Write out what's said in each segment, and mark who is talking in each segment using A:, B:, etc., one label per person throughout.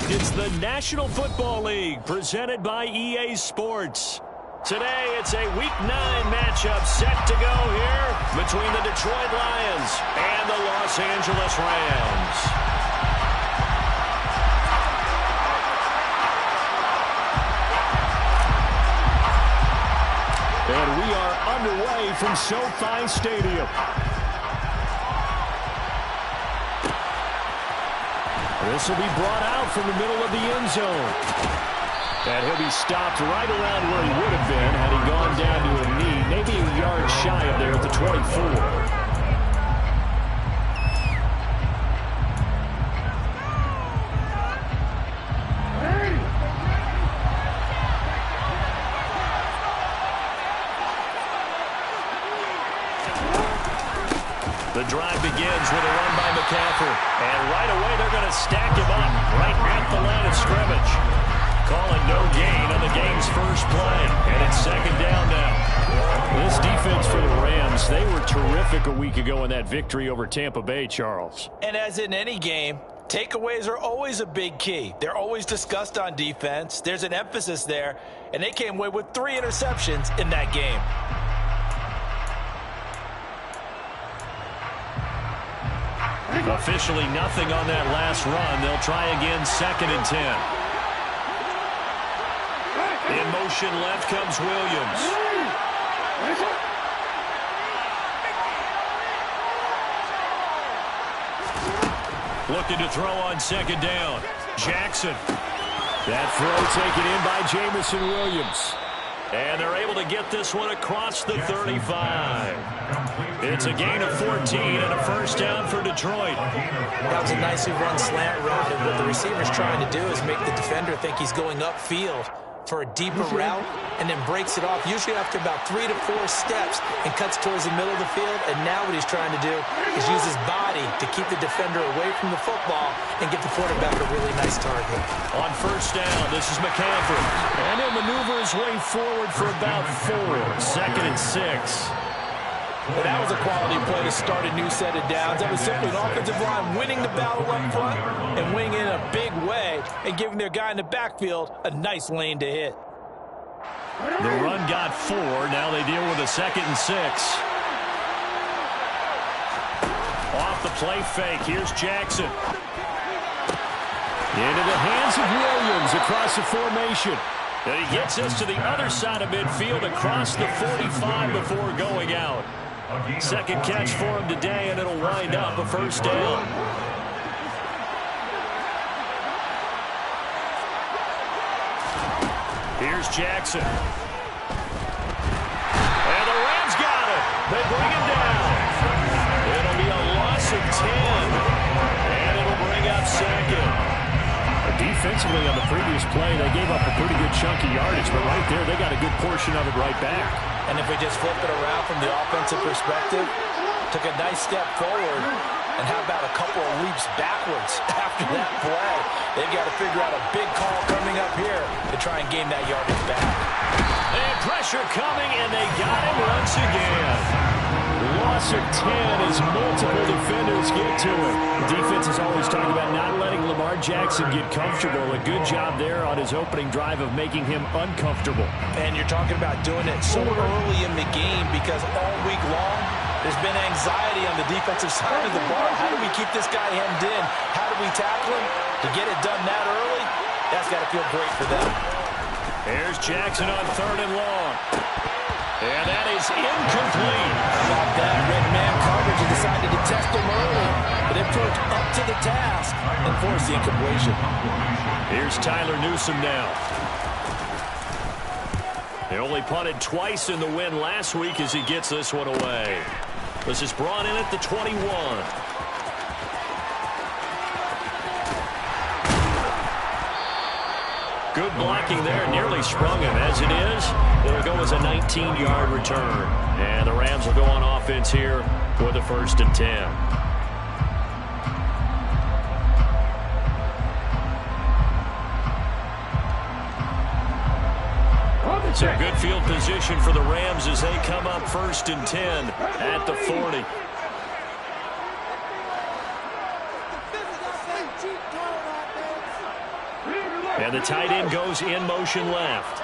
A: It's the National Football League presented by EA Sports. Today, it's a Week 9 matchup set to go here between the Detroit Lions and the Los Angeles Rams. And we are underway from SoFi Stadium. This will be brought out from the middle of the end zone. And he'll be stopped right around where he would have been had he gone down to a knee, maybe a yard shy of there at the 24. The drive begins with a run by McCaffrey. And right away, they're going to stack him up right at the line of scrimmage. Calling no gain on the game's first play. And it's second down now. This defense for the Rams, they were terrific a week ago in that victory over Tampa Bay, Charles.
B: And as in any game, takeaways are always a big key. They're always discussed on defense. There's an emphasis there. And they came away with 3 interceptions in that game.
A: Officially nothing on that last run. They'll try again, 2nd and 10. In motion left comes Williams. Looking to throw on 2nd down. Jackson. That throw taken in by Jamison Williams. And they're able to get this one across the 35. It's a gain of 14 and a first down for Detroit.
B: That was a nicely run slant route, and what the receiver's trying to do is make the defender think he's going upfield for a deeper route and then breaks it off, usually after about 3 to 4 steps, and cuts towards the middle of the field. And now what he's trying to do is use his body to keep the defender away from the football and get the quarterback a really nice target.
A: On first down, this is McCaffrey. And he'll maneuver his way forward for about 4. 2nd and 6.
B: Well, that was a quality play to start a new set of downs. That was simply an offensive line winning the battle up front and winning in a big way and giving their guy in the backfield a nice lane to hit.
A: The run got 4. Now they deal with a 2nd and 6. Off the play fake. Here's Jackson. Into the hands of Williams across the formation. And he gets us to the other side of midfield across the 45 before going out. 2nd catch for him today, and it'll wind up a first down. Here's Jackson. And the Rams got it. They bring him down. It'll be a loss of 10. And it'll bring up 2nd. Defensively on the previous play, they gave up a pretty good chunk of yardage, but right there, they got a good portion of it right back.
B: And if we just flip it around from the offensive perspective, took a nice step forward, and how about a couple of leaps backwards after that play? They've got to figure out a big call coming up here to try and gain that yardage back.
A: And pressure coming, and they got him once again. Loss of 10 as multiple defenders get to him. The defense is always talking about not letting Lamar Jackson get comfortable. A good job there on his opening drive of making him uncomfortable.
B: And you're talking about doing it so early in the game because all week long there's been anxiety on the defensive side of the ball. How do we keep this guy hemmed in? How do we tackle him? To get it done that early, that's got to feel great for them.
A: Here's Jackson on 3rd and long. And that is incomplete.
B: How about that? Red man coverage and decided to test him early. But it proved up to the task and forced the incompletion.
A: Here's Tyler Newsome now. They only punted twice in the win last week as he gets this one away. This is brought in at the 21. Good blocking there, nearly sprung him. As it is, it'll go as a 19-yard return. And the Rams will go on offense here with a 1st and 10. So good field position for the Rams as they come up 1st and 10 at the 40. And the tight end goes in motion left.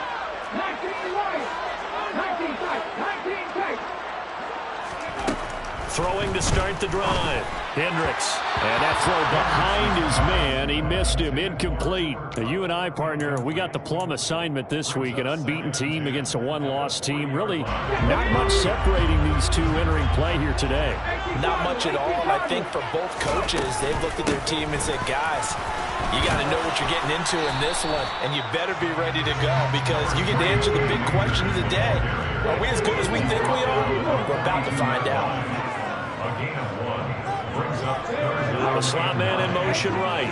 A: Throwing to start the drive. Hendricks. And that throw behind his man. He missed him. Incomplete. Now, you and I, partner, we got the plum assignment this week. An unbeaten team against a one-loss team. Really not much separating these two entering play here today.
B: Not much at all. And I think for both coaches, they've looked at their team and said, guys, you got to know what you're getting into in this one, and you better be ready to go because you get to answer the big question of the day. Are we as good as we think we are? We're about to find out.
A: The slot man in motion right.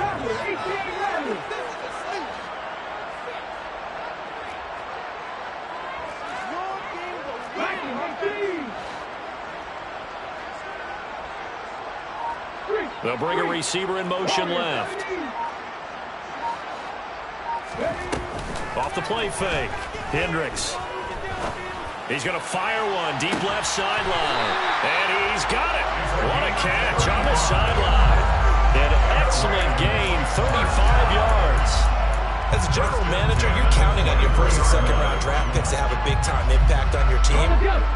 A: They'll bring a receiver in motion left. Off the play fake. Hendricks. He's going to fire one deep left sideline. And he's got it. What a catch on the sideline. An excellent gain, 35 yards.
B: As a general manager, you're counting on your first and second round draft picks to have a big-time impact on your team.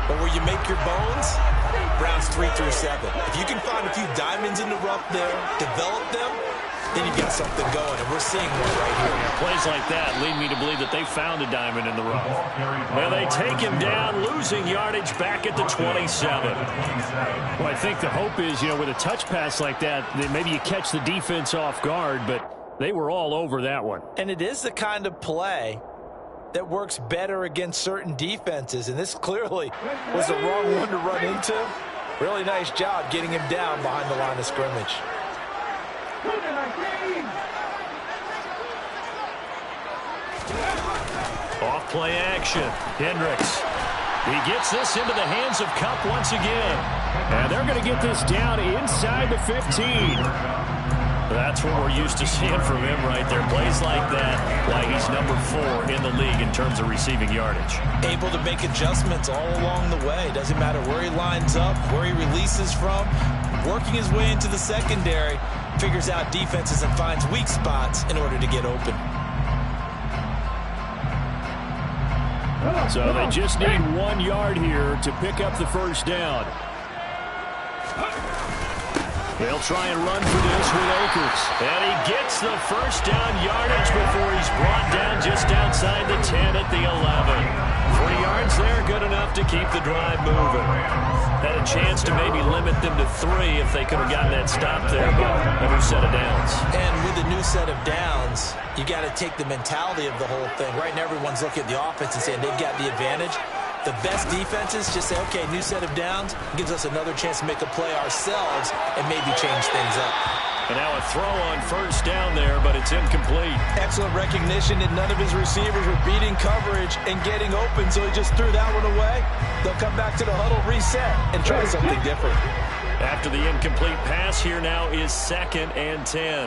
B: But where you make your bones, rounds 3 through 7. If you can find a few diamonds in the rough there, develop them, then you've got something going, and we're seeing one right here.
A: Plays like that lead me to believe that they found a diamond in the rough. Well, they take him down, losing yardage back at the 27. Well, I think the hope is, with a touch pass like that maybe you catch the defense off guard, but they were all over that one.
B: And it is the kind of play that works better against certain defenses, and this clearly was the wrong one to run into. Really nice job getting him down behind the line of scrimmage.
A: Off play action. Hendricks. He gets this into the hands of Cup once again. And they're going to get this down inside the 15. That's what we're used to seeing from him right there. Plays like that, why he's number 4 in the league in terms of receiving yardage.
B: Able to make adjustments all along the way. Doesn't matter where he lines up, where he releases from. Working his way into the secondary. Figures out defenses and finds weak spots in order to get open.
A: So they just need 1 yard here to pick up the first down. They'll try and run for this with Akers. And he gets the first down yardage before he's brought down just outside the 10 at the 11. 3 yards there, good enough to keep the drive moving. Had a chance to maybe limit them to 3 if they could have gotten that stop there, but a new set of downs.
B: And with a new set of downs, you got to take the mentality of the whole thing. Right now, everyone's looking at the offense and saying they've got the advantage. The best defenses just say, okay, new set of downs, gives us another chance to make a play ourselves and maybe change things up.
A: And now a throw on first down there, but it's incomplete.
B: Excellent recognition that none of his receivers were beating coverage and getting open, so he just threw that one away. They'll come back to the huddle, reset, and try something different.
A: After the incomplete pass, here now is 2nd and 10.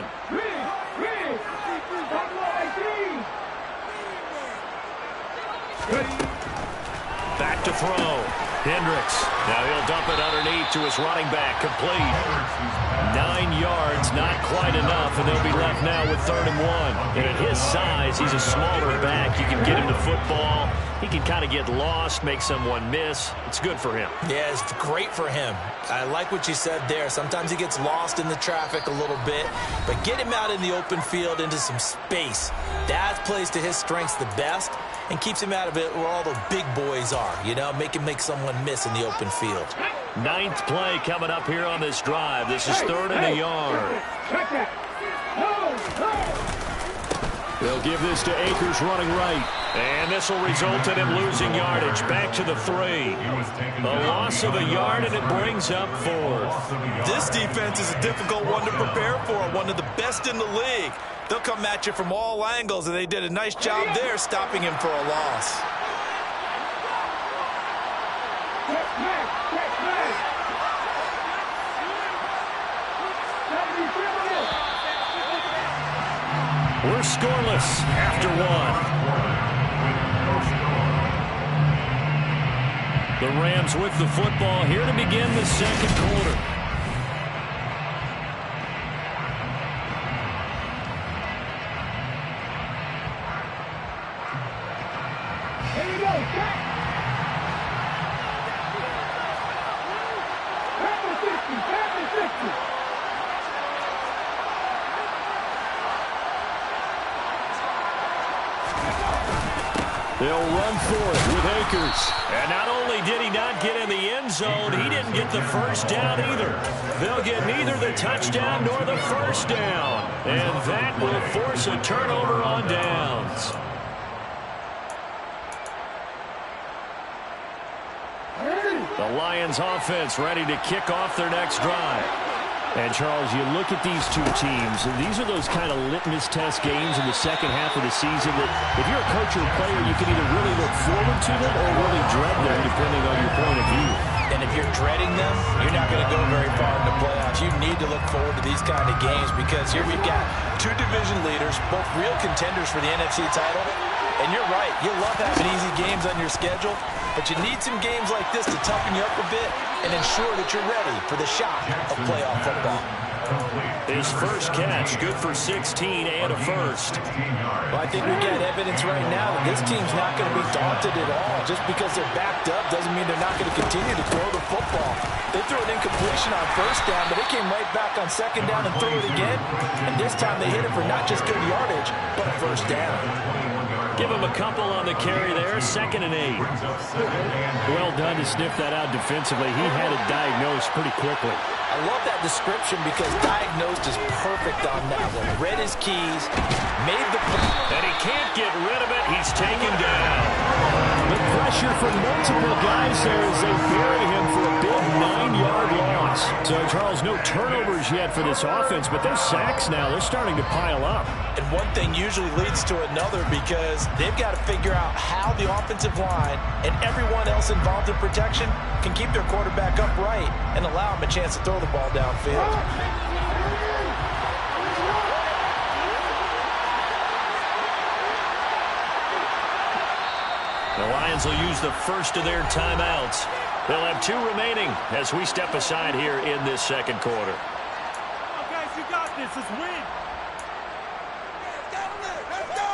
A: Back to throw. Hendricks. Now he'll dump it underneath to his running back. Complete. 9 yards, not quite enough, and they'll be left now with 3rd and 1. And at his size, he's a smaller back. You can get him the football. He can kind of get lost, make someone miss. It's good for him.
B: Yeah, it's great for him. I like what you said there. Sometimes he gets lost in the traffic a little bit, but get him out in the open field into some space. That plays to his strengths the best and keeps him out of it where all the big boys are, make him make someone miss in the open field.
A: 9th play coming up here on this drive. This is 3rd and a yard. They'll give this to Akers running right. And this will result in him losing yardage. Back to the 3. A loss of a yard, and it brings up 4th.
B: This defense is a difficult one to prepare for, one of the best in the league. They'll come at you from all angles, and they did a nice job there stopping him for a loss.
A: We're scoreless after 1. The Rams with the football here to begin the 2nd quarter. They'll run for it with Akers. And not only did he not get in the end zone, he didn't get the first down either. They'll get neither the touchdown nor the first down. And that will force a turnover on downs. The Lions offense ready to kick off their next drive. And, Charles, you look at these two teams, and these are those kind of litmus test games in the second half of the season that if you're a coach or a player, you can either really look forward to them or really dread them, depending on your point of view.
B: And if you're dreading them, you're not going to go very far in the playoffs. You need to look forward to these kind of games because here we've got two division leaders, both real contenders for the NFC title. And you're right, you love having easy games on your schedule, but you need some games like this to toughen you up a bit and ensure that you're ready for the shock of playoff football.
A: His first catch, good for 16 and a first.
B: Well, I think we've got evidence right now that this team's not going to be daunted at all. Just because they're backed up doesn't mean they're not going to continue to throw the football. They threw an incompletion on first down, but they came right back on second down and threw it again. And this time they hit it for not just good yardage, but a first down.
A: Give him a couple on the carry there, 2nd and 8. Well done to sniff that out defensively. He had it diagnosed pretty quickly.
B: I love that description because diagnosed is perfect on that one. Read his keys, made the play.
A: And he can't get rid of it. He's taken down. The pressure from multiple guys there as they bury him for a big 9-yard loss. So, Charles, no turnovers yet for this offense, but those sacks now, they're starting to pile up.
B: And one thing usually leads to another because they've got to figure out how the offensive line and everyone else involved in protection can keep their quarterback upright and allow him a chance to throw the ball downfield.
A: The Lions will use the first of their timeouts. They'll have 2 remaining as we step aside here in this second quarter.
C: Okay, you got this. Let's win. Let's go.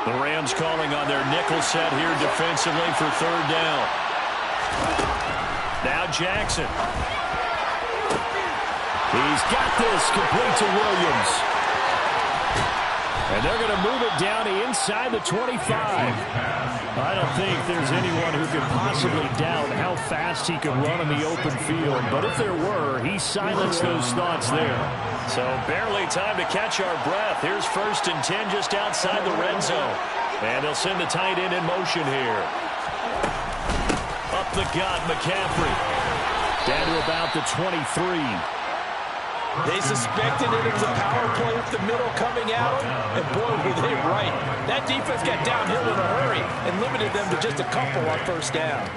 A: The Rams calling on their nickel set here defensively for 3rd down. Now Jackson. He's got this complete to Williams. And they're going to move it down to inside the 25. I don't think there's anyone who could possibly doubt how fast he could run in the open field. But if there were, he silenced those thoughts there. So barely time to catch our breath. Here's 1st and 10 just outside the red zone. And they'll send the tight end in motion here. Up the gut, McCaffrey. Down to about the 23.
B: They suspected it was a power play up the middle coming at them, and boy, were they right. That defense got downhill in a hurry and limited them to just a couple on 1st down.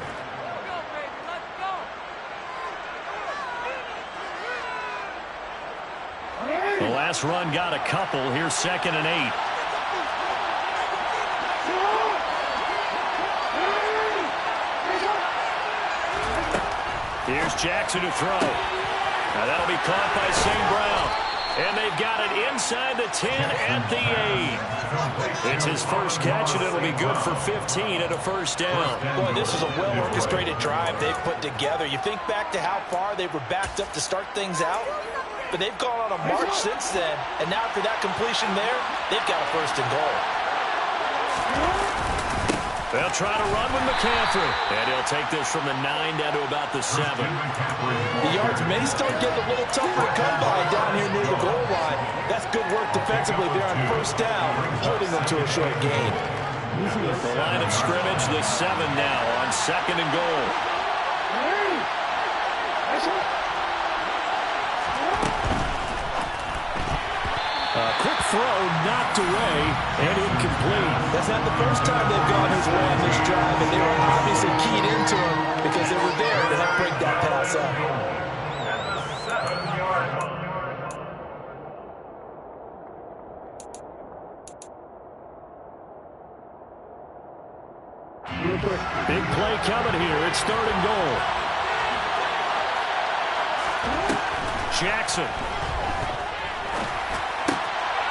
A: The last run got a couple. Here's 2nd and 8. Here's Jackson to throw. Now that'll be caught by St. Brown. And they've got it inside the 10 at the 8. It's his first catch, and it'll be good for 15 at a 1st down.
B: Boy, this is a well-orchestrated drive they've put together. You think back to how far they were backed up to start things out, but they've gone on a march since then. And now after that completion there, they've got a 1st and goal.
A: They'll try to run with McCaffrey. And he'll take this from the 9 down to about the 7.
B: The yards may start getting a little tougher to come by down here near the goal line. That's good work defensively there on 1st down, holding them to a short gain.
A: The line of scrimmage, the 7 now on 2nd and goal. Quick throw, knocked away, and incomplete.
B: That's not the first time they've gone his way on this drive, and they were obviously keyed into him because they were there to help break that pass up.
A: Big play coming here. It's 3rd and goal. Jackson.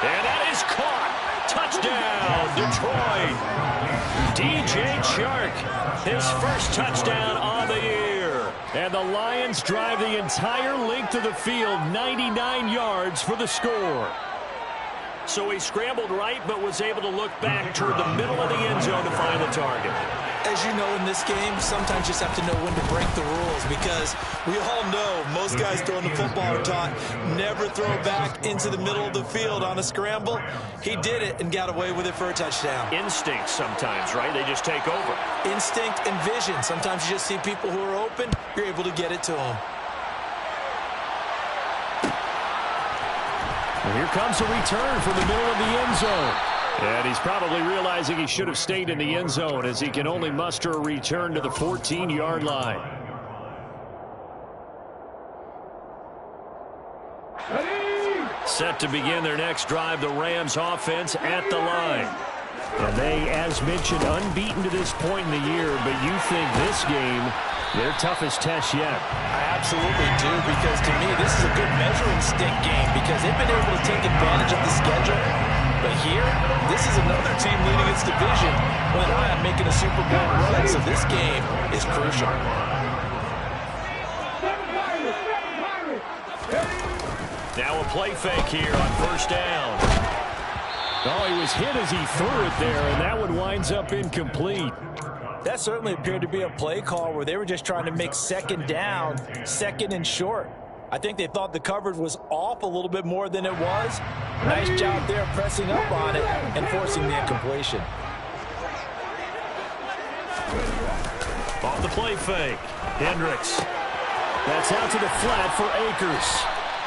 A: And that is caught. Touchdown, Detroit. DJ Chark, his first touchdown on the year. And the Lions drive the entire length of the field, 99 yards for the score. So he scrambled right, but was able to look back toward the middle of the end zone to find the target.
B: As you know, in this game, sometimes you just have to know when to break the rules, because we all know most guys throwing the football are taught never throw back into the middle of the field on a scramble. He did it and got away with it for a touchdown.
A: Instinct sometimes, right? They just take over.
B: Instinct and vision. Sometimes you just see people who are open, you're able to get it to them.
A: And here comes a return from the middle of the end zone. And he's probably realizing he should have stayed in the end zone, as he can only muster a return to the 14-yard line. Set to begin their next drive, the Rams offense at the line. And they, as mentioned, unbeaten to this point in the year, but you think this game their toughest test yet?
B: I absolutely do, because to me, this is a good measuring stick game, because they've been able to take advantage of the schedule. But here, this is another team leading its division with an eye on making a Super Bowl run, so this game is crucial.
A: Now a play fake here on first down. Oh, he was hit as he threw it there, and that one winds up incomplete.
B: That certainly appeared to be a play call where they were just trying to make second down, second and short. I think they thought the coverage was off a little bit more than it was. Nice job there pressing up on it and forcing the incompletion.
A: Off the play fake. Hendricks. That's out to the flat for Akers.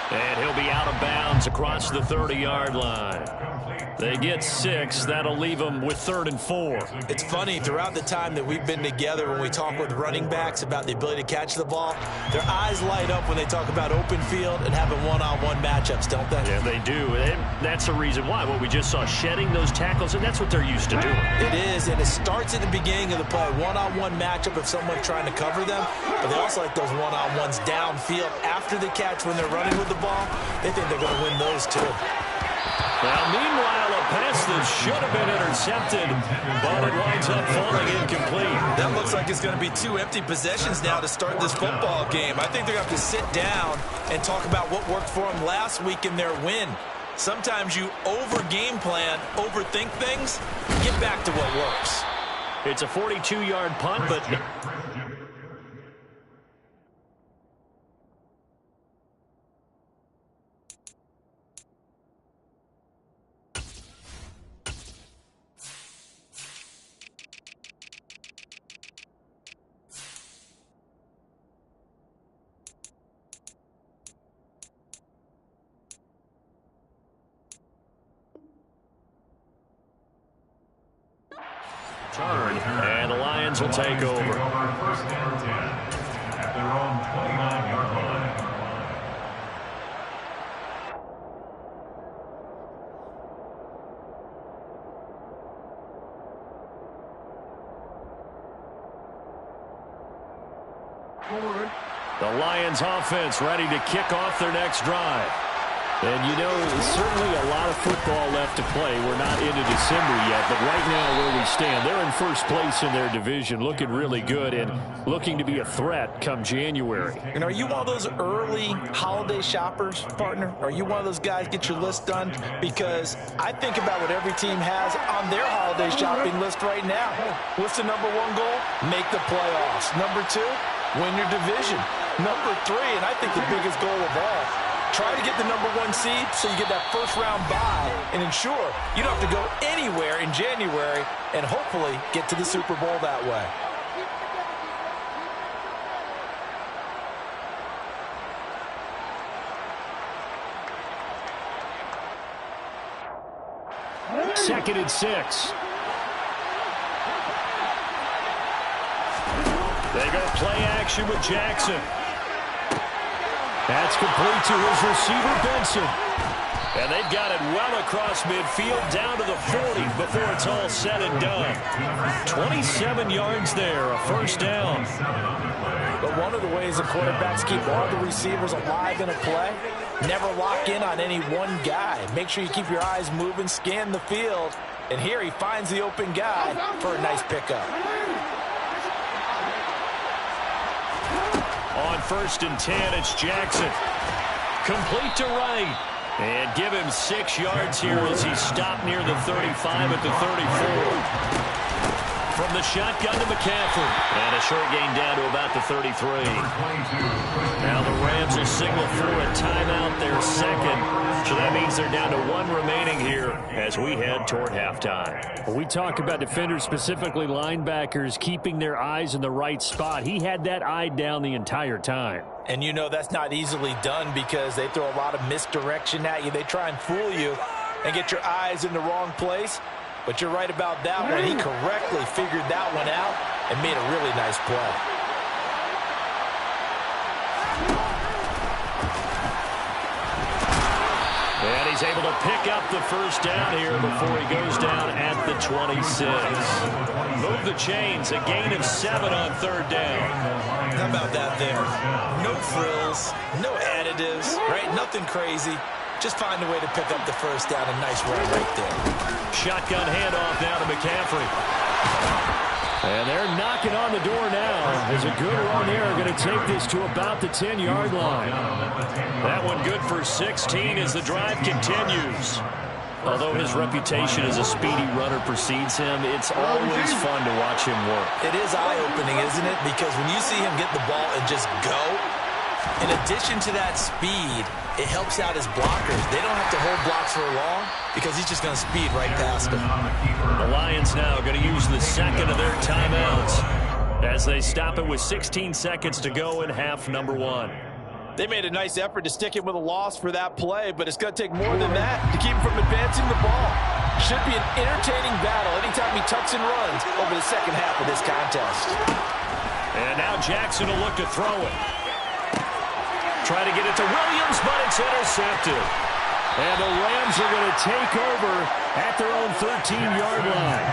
A: And he'll be out of bounds across the 30-yard line. They get 6. That'll leave them with 3rd and 4.
B: It's funny, throughout the time that we've been together, when we talk with running backs about the ability to catch the ball, their eyes light up when they talk about open field and having one-on-one matchups, don't they?
A: Yeah, they do. And that's the reason why. Well, we just saw shedding those tackles, and that's what they're used to doing.
B: It is, and it starts at the beginning of the play. One-on-one matchup if someone's trying to cover them, but they also like those one-on-ones downfield after the catch when they're running with the ball. They think they're going to win those too.
A: Well, meanwhile, a pass that should have been intercepted, but it winds up falling incomplete.
B: That looks like it's going to be 2 empty possessions now to start this football game. I think they're going to have to sit down and talk about what worked for them last week in their win. Sometimes you over-game plan, overthink things, get back to what works.
A: It's a 42-yard punt, but... turn, and the Lions will take over.
D: First down and 10 at their own 29-yard line.
A: The Lions offense ready to kick off their next drive. And, you know, certainly a lot of football left to play. We're not into December yet, but right now where we stand, they're in first place in their division, looking really good and looking to be a threat come January.
B: And are you one of those early holiday shoppers, partner? Are you one of those guys get your list done? Because I think about what every team has on their holiday shopping list right now. What's the number 1 goal? Make the playoffs. Number 2, win your division. Number 3, and I think the biggest goal of all, try to get the number 1 seed so you get that first-round bye and ensure you don't have to go anywhere in January and hopefully get to the Super Bowl that way.
A: Second and 6. They go play action with Jackson. That's complete to his receiver, Benson. And they've got it well across midfield down to the 40 before it's all said and done. 27 yards there, a first down.
B: But one of the ways the quarterbacks keep all the receivers alive in a play, never lock in on any one guy. Make sure you keep your eyes moving, scan the field. And here he finds the open guy for a nice pickup.
A: On 1st and 10, it's Jackson. Complete to right. And give him 6 yards here as he stopped near the 35 at the 34. From the shotgun to McCaffrey. And a short gain down to about the 33. Now the Rams will signal for a timeout, their second. So that means they're down to 1 remaining here as we head toward halftime.
E: Well, we talk about defenders, specifically linebackers, keeping their eyes in the right spot. He had that eye down the entire time.
B: And you know that's not easily done because they throw a lot of misdirection at you. They try and fool you and get your eyes in the wrong place. But you're right about that one. He correctly figured that one out and made a really nice play.
A: And he's able to pick up the first down here before he goes down at the 26. Move the chains, a gain of 7 on 3rd down.
B: How about that there? No frills, no additives, right? Nothing crazy. Just find a way to pick up the first down. A nice run right there.
A: Shotgun handoff now to McCaffrey. And they're knocking on the door now. There's a good run there. Going to take this to about the 10-yard line. That one good for 16 as the drive continues. Although his reputation as a speedy runner precedes him, it's always fun to watch him work.
B: It is eye-opening, isn't it? Because when you see him get the ball and just go, in addition to that speed, it helps out his blockers. They don't have to hold blocks for long because he's just going to speed right past them.
A: The Lions now going to use the second of their timeouts as they stop it with 16 seconds to go in half number 1.
B: They made a nice effort to stick him with a loss for that play, but it's going to take more than that to keep him from advancing the ball. Should be an entertaining battle anytime he tucks and runs over the second half of this contest.
A: And now Jackson will look to throw it. Try to get it to Williams, but it's intercepted. And the Rams are going to take over at their own 13-yard line.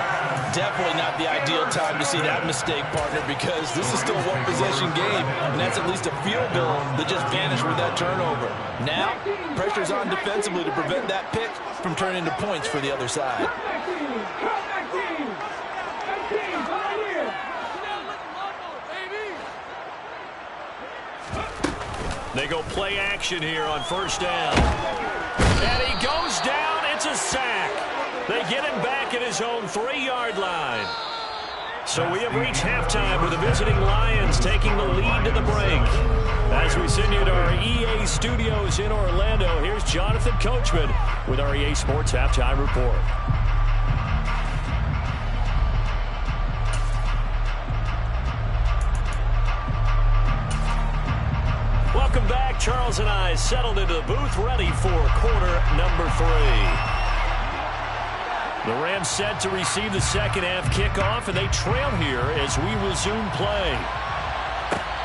B: Definitely not the ideal time to see that mistake, partner, because this is still a one-possession game, and that's at least a field goal that just vanished with that turnover. Now, pressure's on defensively to prevent that pick from turning into points for the other side.
A: They go play action here on 1st down. And he goes down. It's a sack. They get him back at his own 3-yard line. So we have reached halftime with the visiting Lions taking the lead to the break. As we send you to our EA studios in Orlando, here's Jonathan Coachman with our EA Sports Halftime Report. Welcome back. Charles and I settled into the booth ready for quarter number 3. The Rams set to receive the second half kickoff, and they trail here as we resume play.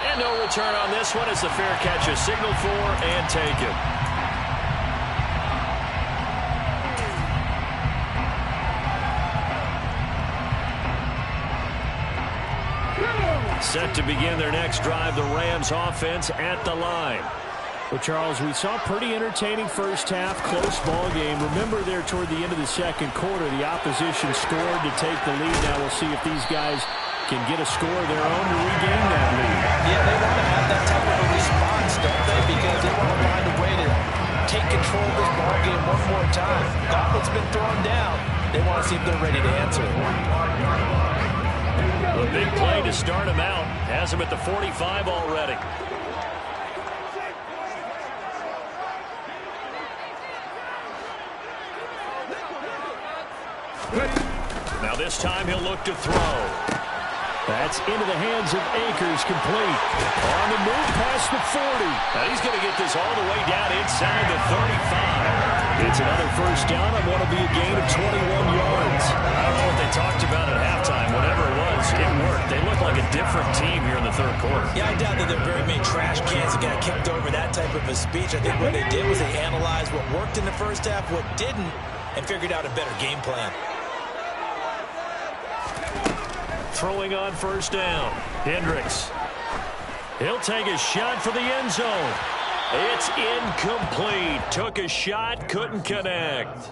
A: And no return on this one as the fair catch is signaled for and taken. Set to begin their next drive, the Rams offense at the line.
E: Well, Charles, we saw a pretty entertaining first half, close ball game. Remember there toward the end of the second quarter, the opposition scored to take the lead. Now we'll see if these guys can get a score of their own to regain that lead.
B: Yeah, they want to have that type of a response, don't they? Because they want to find a way to take control of this ball game one more time. Gauntlet's been thrown down. They want to see if they're ready to answer.
A: A big play to start him out. Has him at the 45 already. Now this time he'll look to throw.
E: That's into the hands of Akers, complete. On the move past the 40.
A: Now he's going to get this all the way down inside the 35.
E: It's another first down on what will be a gain of 21 yards.
A: I don't know what they talked about at halftime. Whatever it was, it worked. They look like a different team here in the third quarter.
B: Yeah, I doubt that there are very many trash cans that got kicked over that type of a speech. I think what they did was they analyzed what worked in the first half, what didn't, and figured out a better game plan.
A: Throwing on first down. Hendricks. He'll take a shot for the end zone. It's incomplete. Took a shot, couldn't connect.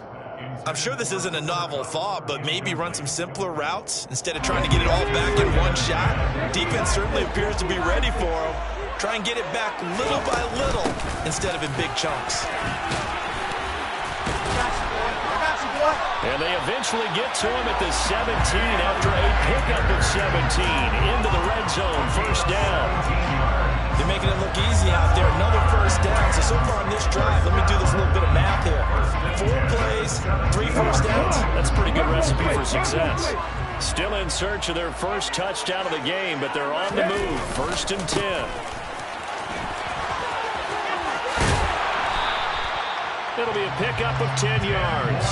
B: I'm sure this isn't a novel thought, but maybe run some simpler routes instead of trying to get it all back in one shot. Defense certainly appears to be ready for him. Try and get it back little by little instead of in big chunks.
A: And they eventually get to him at the 17 after a pickup of 17 into the red zone. First down.
B: They're making it look easy out there. Another first down. So far on this drive, let me do this little bit of math here. 4 plays, 3 first downs.
A: That's a pretty good recipe for success. Still in search of their first touchdown of the game, but they're on the move. First and 10. It'll be a pickup of 10 yards.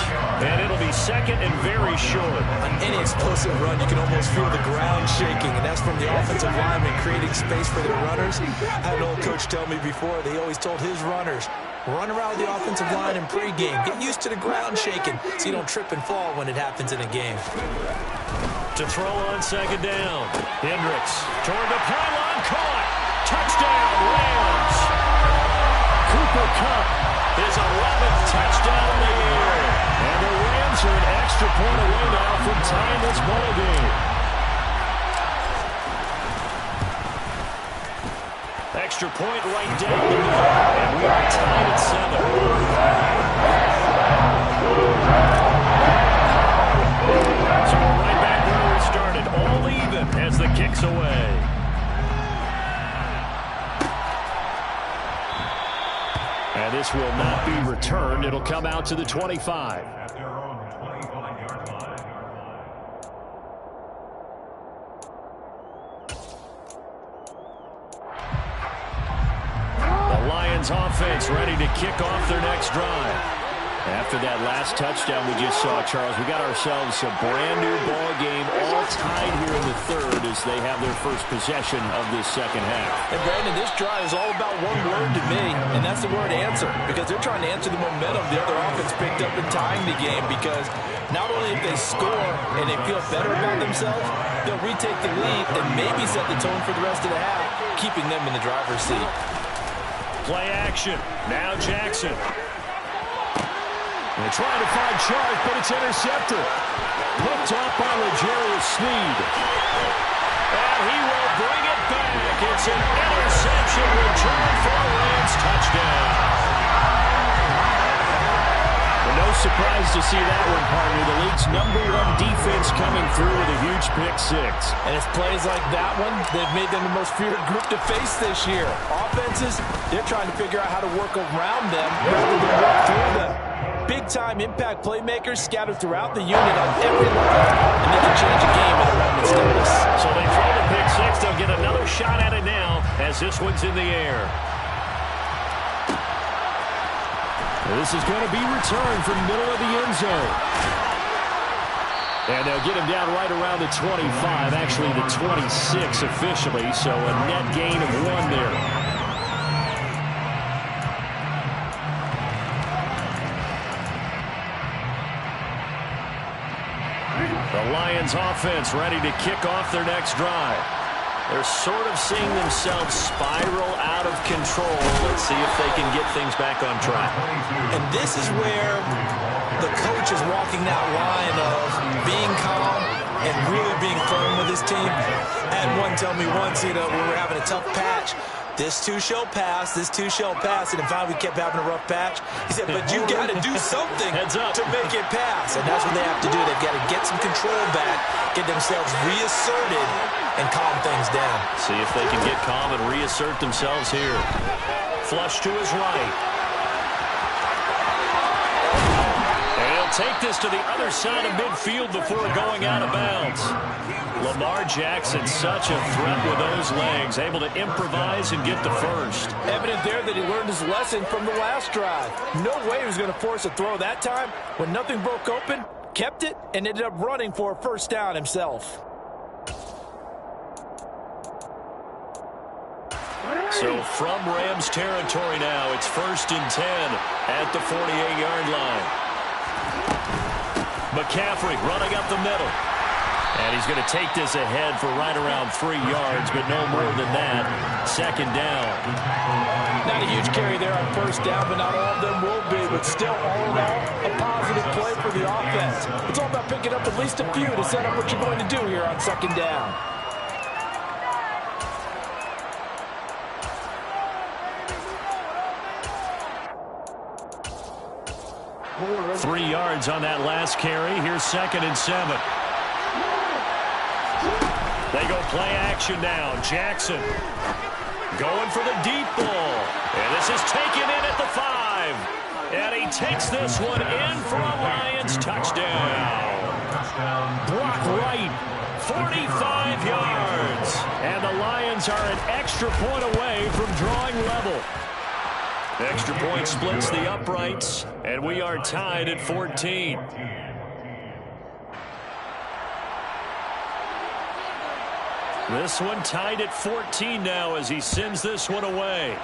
A: And it'll be second and very short.
B: On any explosive run, you can almost feel the ground shaking, and that's from the offensive lineman creating space for their runners. I had an old coach tell me before, they always told his runners, run around the offensive line in pregame. Get used to the ground shaking so you don't trip and fall when it happens in a game.
A: To throw on second down. Hendricks toward the pylon, caught. Touchdown, Rams. Cooper Kupp, his 11th touchdown of the year. And the Rams are an extra point away now from tying this ball game. Extra point right down the middle. And we are tied at 7. So we're right back where we started. All even as the kick's away. And this will not be returned. It'll come out to the 25.
D: At their own 25-yard line.
A: The Lions offense ready to kick off their next drive. After that last touchdown we just saw, Charles, we got ourselves a brand new ball game, all tied here in the third as they have their first possession of this second half.
B: And Brandon, this drive is all about one word to me, and that's the word answer, because they're trying to answer the momentum the other offense picked up in tying the game, because not only if they score and they feel better about themselves, they'll retake the lead and maybe set the tone for the rest of the half, keeping them in the driver's seat.
A: Play action. Now Jackson. They're trying to find Chark, but it's intercepted. Picked off by L'Jarius Sneed. And he will bring it back. It's an interception return for a Rams touchdown. Well, no surprise to see that one, partner. The league's #1 defense coming through with a huge pick 6.
B: And it's plays like that one that made them the most feared group to face this year. Offenses, they're trying to figure out how to work around them rather than work through them. Big-time impact playmakers scattered throughout the unit on every level, and they can change a game at a moment's notice.
A: So they throw the pick 6. They'll get another shot at it now as this one's in the air. This is going to be returned from the middle of the end zone. And they'll get him down right around the 25, actually the 26 officially, so a net gain of 1 there. The Lions offense ready to kick off their next drive. They're sort of seeing themselves spiral out of control. Let's see if they can get things back on track.
B: And this is where the coach is walking that line of being calm and really being firm with his team. I had one tell me once, when we were having a tough patch, this too shall pass, this too shall pass, and finally we kept having a rough patch. He said, but you got to do something to make it pass, and that's what they have to do. They've got to get some control back, get themselves reasserted, and calm things down.
A: See if they can get calm and reassert themselves here. Flush to his right. And he'll take this to the other side of midfield before going out of bounds. Lamar Jackson, such a threat with those legs, able to improvise and get the first.
B: Evident there that he learned his lesson from the last drive. No way he was going to force a throw that time. When nothing broke open, kept it, and ended up running for a first down himself.
A: So from Rams territory now, it's 1st and 10 at the 48-yard line. McCaffrey running up the middle. And he's going to take this ahead for right around 3 yards, but no more than that. Second down.
B: Not a huge carry there on first down, but not all of them will be. But still, all in all, a positive play for the offense. It's all about picking up at least a few to set up what you're going to do here on second down.
A: 3 yards on that last carry. Here's 2nd and 7. They go play action now. Jackson going for the deep ball. And this is taken in at the 5. And he takes this one in for a Lions touchdown. Brock Wright, 45 yards. And the Lions are an extra point away from drawing level. Extra point splits the uprights, and we are tied at 14. This one tied at 14 now as he sends this one away.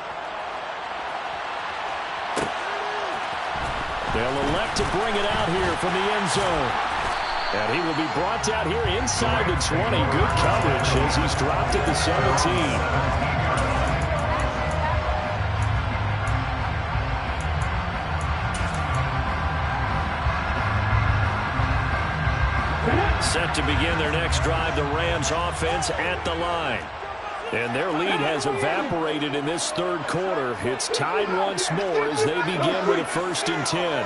A: They'll elect to bring it out here from the end zone. And he will be brought down here inside the 20. Good coverage as he's dropped at the 17. Set to begin their next drive, the Rams offense at the line. And their lead has evaporated in this third quarter. It's tied once more as they begin with a 1st and 10.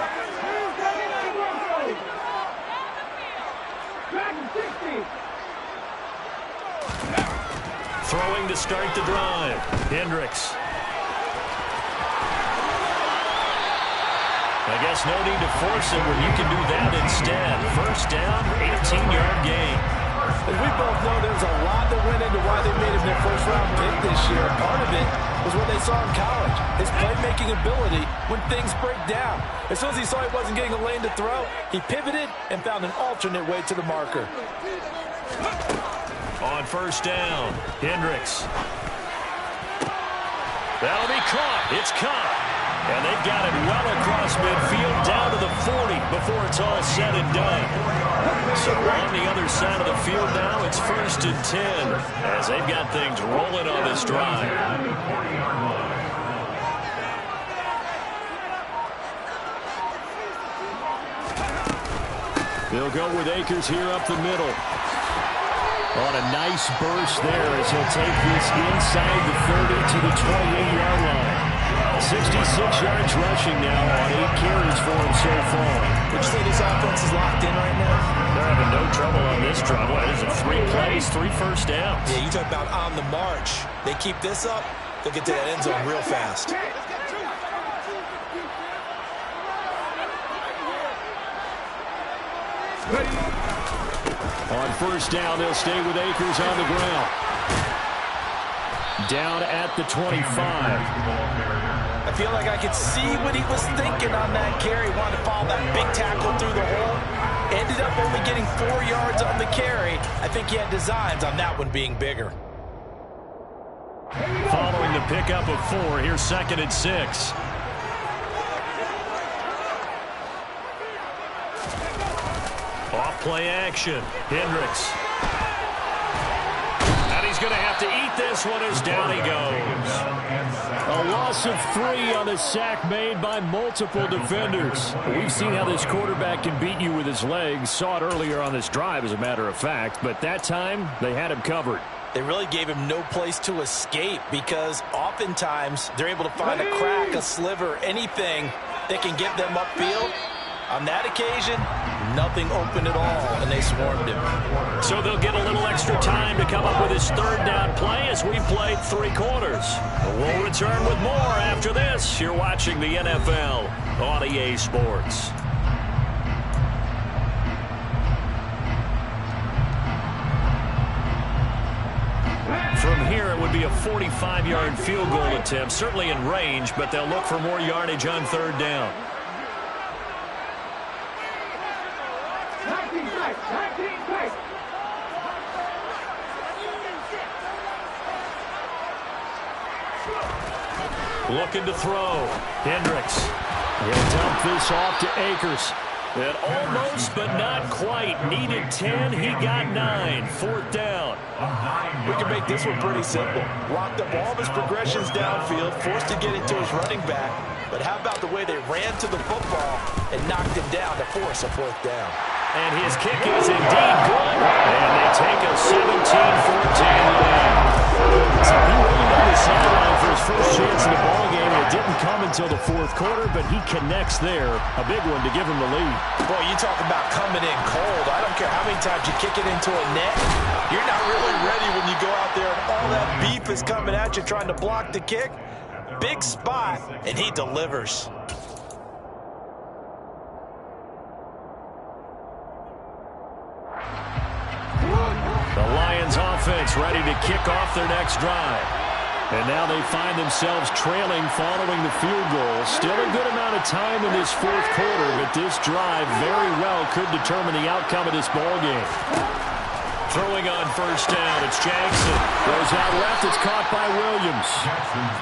A: Throwing to start the drive. Hendricks. I guess no need to force it when you can do that instead. First down, 18-yard gain.
B: As we both know, there's a lot that went into why they made him their first-round pick this year. Part of it was what they saw in college, his playmaking ability when things break down. As soon as he saw he wasn't getting a lane to throw, he pivoted and found an alternate way to the marker.
A: On first down, Hendricks. That'll be caught. It's caught. And they've got it well across midfield down to the 40 before it's all said and done. So on the other side of the field now, it's 1st and 10 as they've got things rolling on this drive. They'll go with Akers here up the middle. On a nice burst there as he'll take this inside the 30 to the 28-yard line. 66 yards rushing now on 8 carries for him so far.
B: Would you say this offense is locked in right now?
A: They're having no trouble on this drive. What is it, 3 plays, 3 first downs?
B: Yeah, you talk about on the march. They keep this up, they'll get to that end zone real fast.
E: On first down, they'll stay with Akers on the ground. Down at the 25.
B: I feel like I could see what he was thinking on that carry. Wanted to follow that big tackle through the hole. Ended up only getting 4 yards on the carry. I think he had designs on that one being bigger.
A: Following the pickup of 4, here's 2nd and 6. Off play action. Hendricks. And he's going to have to eat this one as down he goes.
E: A loss of 3 on a sack made by multiple defenders. We've seen how this quarterback can beat you with his legs. Saw it earlier on this drive, as a matter of fact. But that time, they had him covered.
B: They really gave him no place to escape because oftentimes they're able to find a crack, a sliver, anything that can get them upfield. On that occasion, nothing open at all, and they swarmed him.
A: So they'll get a little extra time to come up with his 3rd down play as we played 3 quarters. We'll return with more after this. You're watching the NFL on EA Sports. From here, it would be a 45-yard field goal attempt, certainly in range, but they'll look for more yardage on 3rd down. Looking to throw. Hendricks.
E: He'll dump this off to Akers.
A: And almost, but not quite. Needed 10. He got 9. Fourth down.
B: We can make this one pretty simple. Blocked up all of his progressions downfield, forced to get into his running back. But how about the way they ran to the football and knocked him down to force a fourth down?
A: And his kick is indeed good. And they take a 17-14 lead. So he waited on the sideline for his first chance in the ballgame. It didn't come until the fourth quarter, but he connects there. A big one to give him the lead.
B: Boy, you talk about coming in cold. I don't care how many times you kick it into a net. You're not really ready when you go out there and all that beef is coming at you trying to block the kick. Big spot, and he delivers.
A: The Lions offense ready to kick off their next drive. And now they find themselves trailing following the field goal. Still a good amount of time in this fourth quarter, but this drive very well could determine the outcome of this ballgame. Throwing on first down, it's Jackson. Goes out left, it's caught by Williams.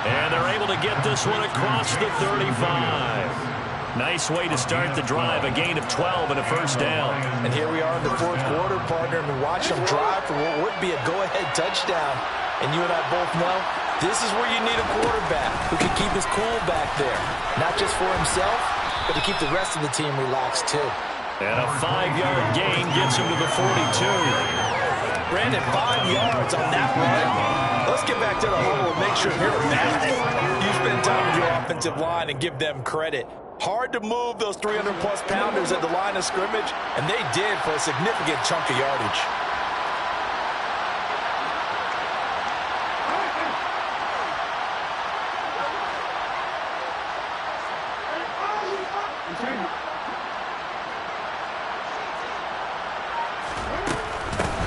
A: And they're able to get this one across the 35. Nice way to start the drive, a gain of 12 and a first down.
B: And here we are in the fourth quarter, partner, and watch them drive for what would be a go-ahead touchdown. And you and I both know this is where you need a quarterback who can keep his cool back there. Not just for himself, but to keep the rest of the team relaxed too.
A: And a 5-yard gain gets him to the 42.
B: Brandon, 5 yards on that run. Let's get back to the huddle and make sure you're back. You spend time with your offensive line and give them credit. Hard to move those 300-plus pounders at the line of scrimmage, and they did for a significant chunk of yardage.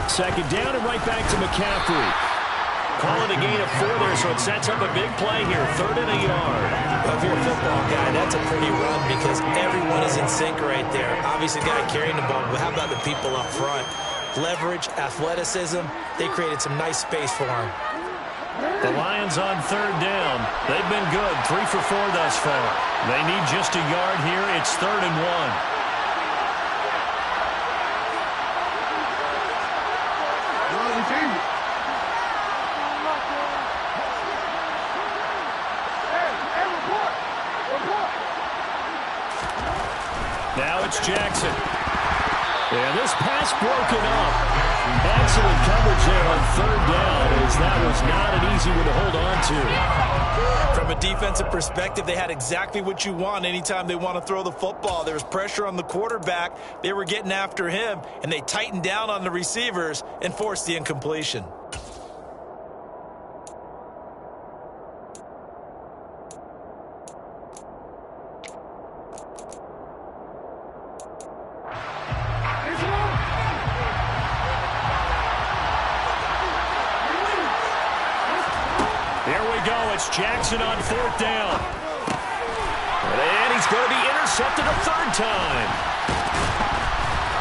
A: Second down and right back to McCaffrey. Call it a gain of 4 there, so it sets up a big play here. 3rd and a yard.
B: Well, if you're a football guy, that's a pretty run because everyone is in sync right there. Obviously, the guy carrying the ball, but how about the people up front? Leverage, athleticism, they created some nice space for him.
A: The Lions on 3rd down. They've been good, 3 for 4 thus far. They need just a yard here. It's 3rd and 1. Now it's Jackson. And this pass broken up. Excellent coverage there on 3rd down, as that was not an easy one to hold on to.
B: From a defensive perspective, they had exactly what you want anytime they want to throw the football. There was pressure on the quarterback. They were getting after him, and they tightened down on the receivers and forced the incompletion.
A: It's Jackson on 4th down. And he's going to be intercepted a 3rd time.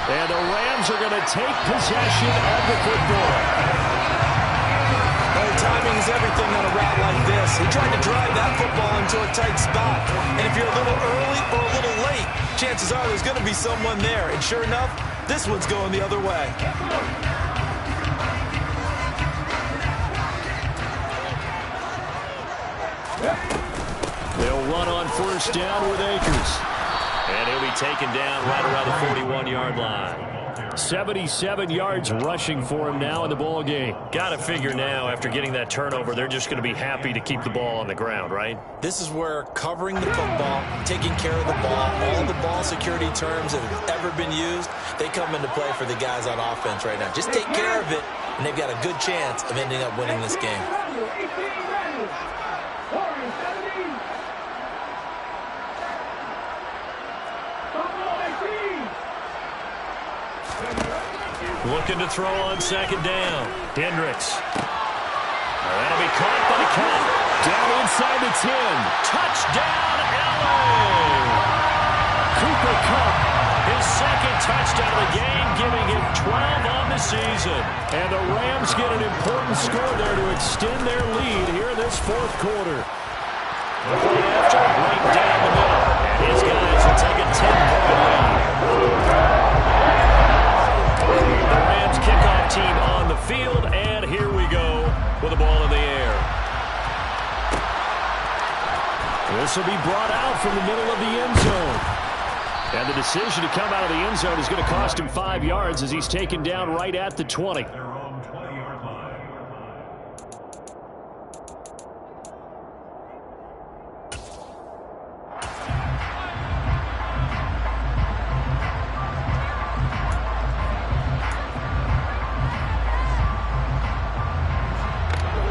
A: And the Rams are going to take possession of the football.
B: Well, timing is everything on a route like this. He tried to drive that football into a tight spot. And if you're a little early or a little late, chances are there's going to be someone there. And sure enough, this one's going the other way.
A: They'll run on 1st down with Akers. And he'll be taken down right around the 41-yard line. 77 yards rushing for him now in the ball game. Got to figure now, after getting that turnover, they're just going to be happy to keep the ball on the ground, right?
B: This is where covering the football, taking care of the ball, all the ball security terms that have ever been used, they come into play for the guys on offense right now. Just take care of it, and they've got a good chance of ending up winning this game.
A: Looking to throw on 2nd down. Hendricks. That'll be caught by Cup. Down inside the 10. Touchdown, LA! Cooper Kupp, his 2nd touchdown of the game, giving him 12 on the season. And the Rams get an important score there to extend their lead here in this 4th quarter. Right after, right down the middle. And his guys will take a 10-point lead. field, and here we go with the ball in the air. This will be brought out from the middle of the end zone. And the decision to come out of the end zone is going to cost him 5 yards as he's taken down right at the 20.
D: Their own 20-yard line.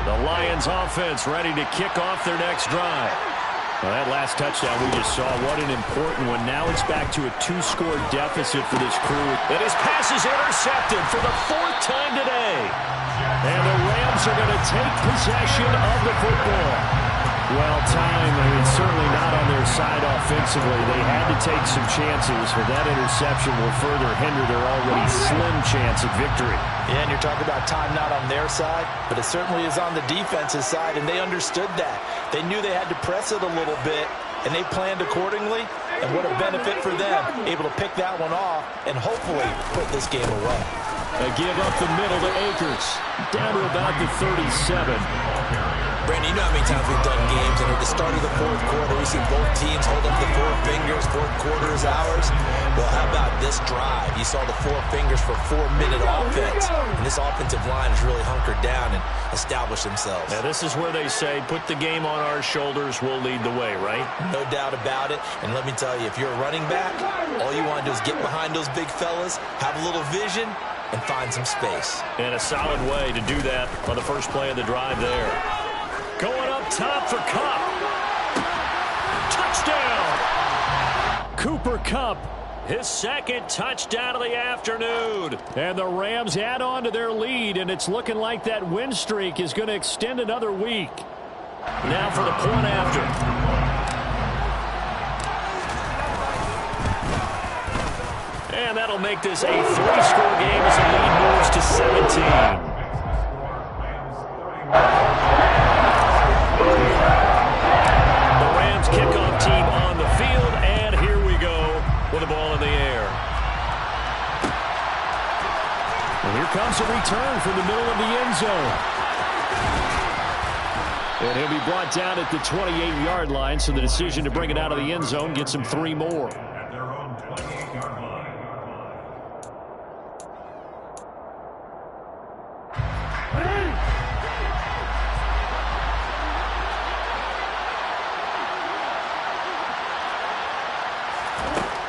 A: The Lions offense ready to kick off their next drive. Well, that last touchdown we just saw, what an important one. Now it's back to a 2-score deficit for this crew. And his pass is intercepted for the 4th time today. And the Rams are going to take possession of the football. Well, time, it's certainly not on their side offensively. They had to take some chances, but that interception will further hinder their already slim chance at victory.
B: Yeah, and you're talking about time not on their side, but it certainly is on the defense's side, and they understood that. They knew they had to press it a little bit, and they planned accordingly, and what a benefit for them, able to pick that one off and hopefully put this game away.
A: A give up the middle to Akers, down to about the 37.
B: Brandon, you know how many times we've done games, and at the start of the 4th quarter, we see both teams hold up the 4 fingers, 4th quarter is ours. Well, how about this drive? You saw the 4 fingers for 4-minute offense, and this offensive line has really hunkered down and established themselves.
A: Now, this is where they say, put the game on our shoulders, we'll lead the way, right?
B: No doubt about it, and let me tell you, if you're a running back, all you want to do is get behind those big fellas, have a little vision, and find some space.
A: And a solid way to do that on the first play of the drive there. Going up top for Kupp. Touchdown! Cooper Kupp, his 2nd touchdown of the afternoon. And the Rams add on to their lead, and it's looking like that win streak is going to extend another week. Now for the point after. And that'll make this a 3-score game as the lead moves to 17. Kickoff team on the field, and here we go with the ball in the air. And here comes a return from the middle of the end zone. And he'll be brought down at the 28-yard line, so the decision to bring it out of the end zone gets him 3 more.
D: At their own 28-yard line.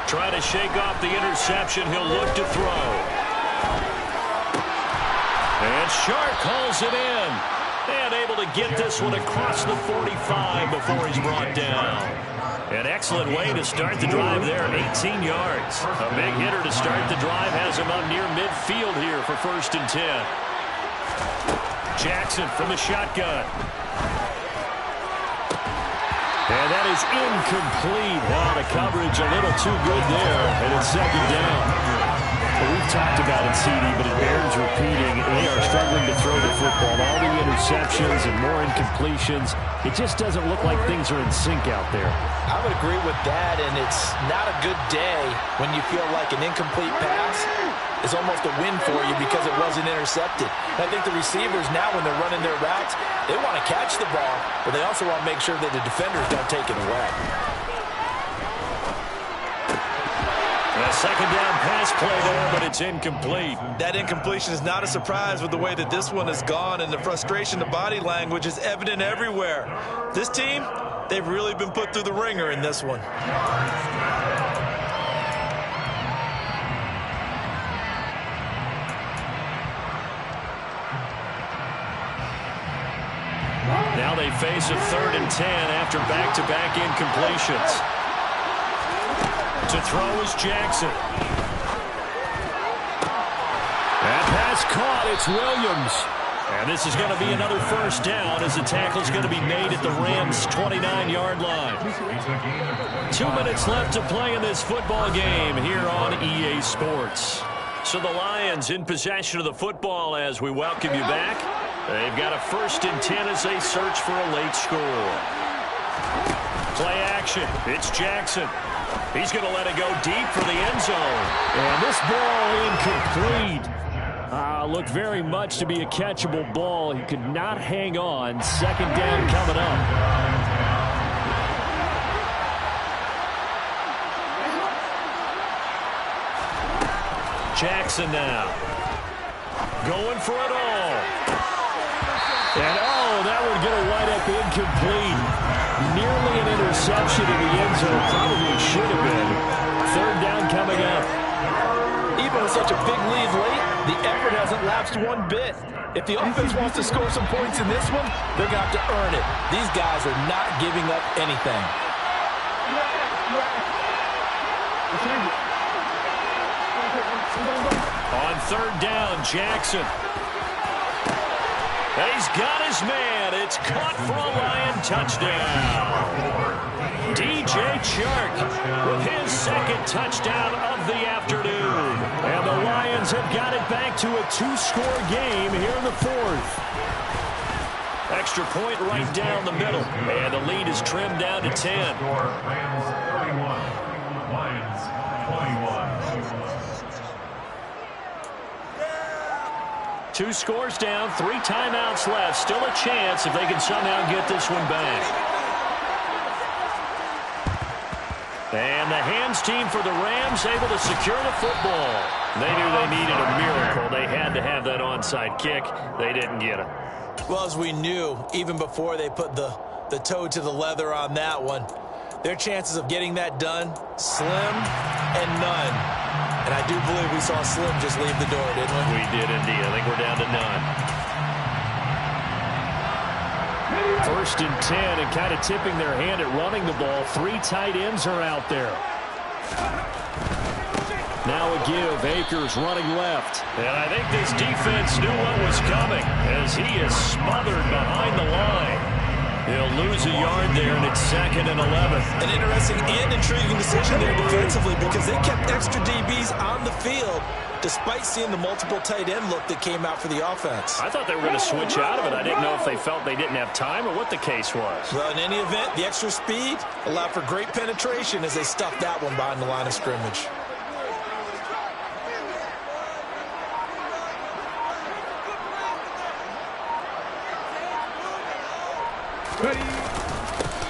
A: Try to shake off the interception. He'll look to throw. And Shark hauls it in. And able to get this one across the 45 before he's brought down. An excellent way to start the drive there, 18 yards. A big hitter to start the drive has him up near midfield here for 1st and 10. Jackson from the shotgun. And that is incomplete. Wow, the coverage a little too good there, and it's 2nd down. Well, we've talked about it, CD, but it bears repeating. They are struggling to throw the football. All the interceptions and more incompletions. It just doesn't look like things are in sync out there.
B: I would agree with that, and it's not a good day when you feel like an incomplete pass is almost a win for you because it wasn't intercepted. And I think the receivers now, when they're running their routes, they want to catch the ball, but they also want to make sure that the defenders don't take it away.
A: A 2nd down pass play there, but it's incomplete.
F: That incompletion is not a surprise with the way that this one has gone, and the frustration, the body language is evident everywhere. This team, they've really been put through the ringer in this one.
A: Now they face a 3rd and 10 after back-to-back incompletions. To throw is Jackson. That pass caught. It's Williams. And this is going to be another 1st down as the tackle is going to be made at the Rams' 29-yard line. 2 minutes left to play in this football game here on EA Sports. So the Lions in possession of the football as we welcome you back. They've got a 1st and 10 as they search for a late score. Play action. It's Jackson. He's going to let it go deep for the end zone. And this ball incomplete.
E: Looked very much to be a catchable ball. He could not hang on. Second down coming up. Jackson now. Going for it all. And that would get a wide up incomplete. Nearly an interception in the end zone. Probably should have been. Third down coming up.
B: Even with such a big lead late, the effort hasn't lapsed one bit. If the offense wants to score some points in this one, they're going to have to earn it. These guys are not giving up anything.
E: On third down, Jackson. He's got his man. It's caught for a Lion touchdown. DJ Chark with his second touchdown of the afternoon. And the Lions have got it back to a 2-score game here in the fourth. Extra point right down the middle. And the lead is trimmed down to 10.
D: Lions 31, Lions 21.
E: 2 scores down, 3 timeouts left. Still a chance if they can somehow get this one back. And the hands team for the Rams able to secure the football. They knew they needed a miracle. They had to have that onside kick. They didn't get it.
B: Well, as we knew, even before they put the toe to the leather on that one, their chances of getting that done, slim and none. And I do believe we saw Slim just leave the door, didn't we?
E: We did indeed. I think we're down to none. First and 10, and kind of tipping their hand at running the ball. 3 tight ends are out there. Now a give. Akers running left. And I think this defense knew what was coming as he is smothered behind the line. He'll lose a yard there, and it's 2nd and 11.
B: An interesting and intriguing decision there defensively because they kept extra DBs on the field despite seeing the multiple tight end look that came out for the offense.
E: I thought they were going to switch out of it. I didn't know if they felt they didn't have time or what the case was.
B: Well, in any event, the extra speed allowed for great penetration as they stuffed that one behind the line of scrimmage.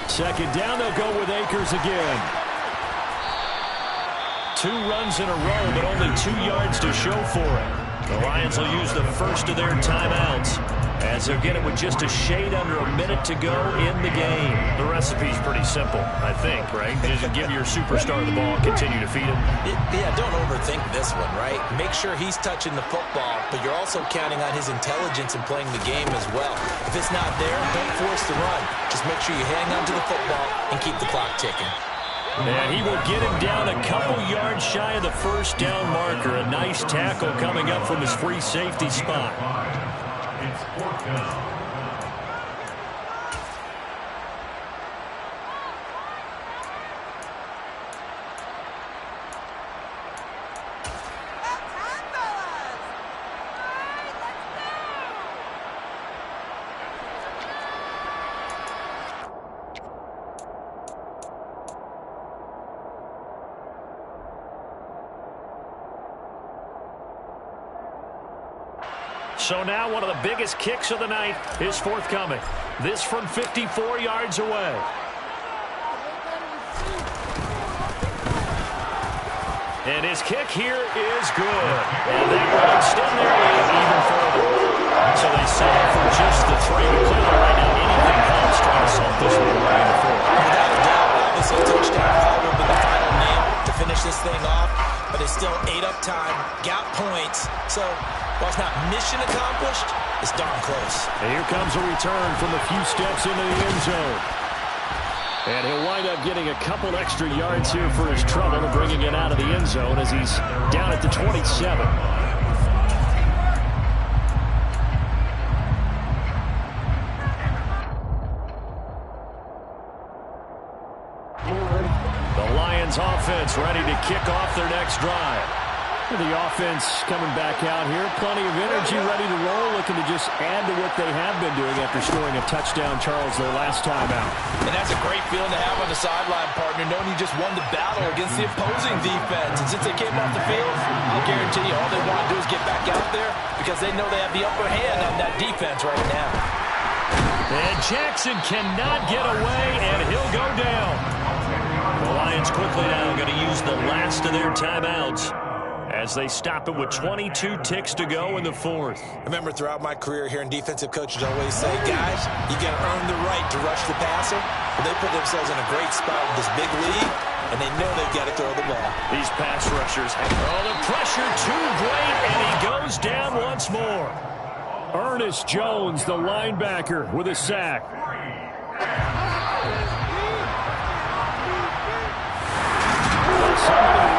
E: Second down, they'll go with Akers again. 2 runs in a row, but only 2 yards to show for it. The Lions will use the first of their timeouts as they'll get it with just a shade under a minute to go in the game. The recipe's pretty simple, I think, right? Just give your superstar the ball, continue to feed him.
B: Yeah, don't overthink this one, right? Make sure he's touching the football, but you're also counting on his intelligence in playing the game as well. If it's not there, don't force the run. Just make sure you hang on to the football and keep the clock ticking.
E: And he will get him down a couple yards shy of the first down marker. A nice tackle coming up from his free safety spot.
D: It's 4th down.
E: So now one of the biggest kicks of the night is forthcoming. This from 54 yards away. And his kick here is good. And that will extend their lead even further. So they settle for just the 3. Clearly right now anything helps trying to solve this one right in the fourth.
B: Without a doubt, obviously a touchdown call will be the final nail to finish this thing off. But it's still 8 up time, got points. So while it's not mission accomplished, it's darn close.
E: And here comes a return from a few steps into the end zone. And he'll wind up getting a couple extra yards here for his trouble and bringing it out of the end zone as he's down at the 27. The Lions offense ready to kick off their next drive. The offense coming back out here. Plenty of energy, ready to roll, looking to just add to what they have been doing after scoring a touchdown, Charles, their last time out.
B: And that's a great feeling to have on the sideline, partner, knowing you just won the battle against the opposing defense. And since they came off the field, I'll guarantee you all they want to do is get back out there because they know they have the upper hand on that defense right now.
A: And Jackson cannot get away, and he'll go down. The Lions quickly now going to use the last of their timeouts as they stop it with 22 ticks to go in the fourth.
B: I remember throughout my career hearing defensive coaches always say, guys, you got to earn the right to rush the passer. But they put themselves in a great spot with this big lead, and they know they've got to throw the ball.
A: These pass rushers, the pressure too great, and he goes down once more.
E: Ernest Jones, the linebacker, with a sack. Somebody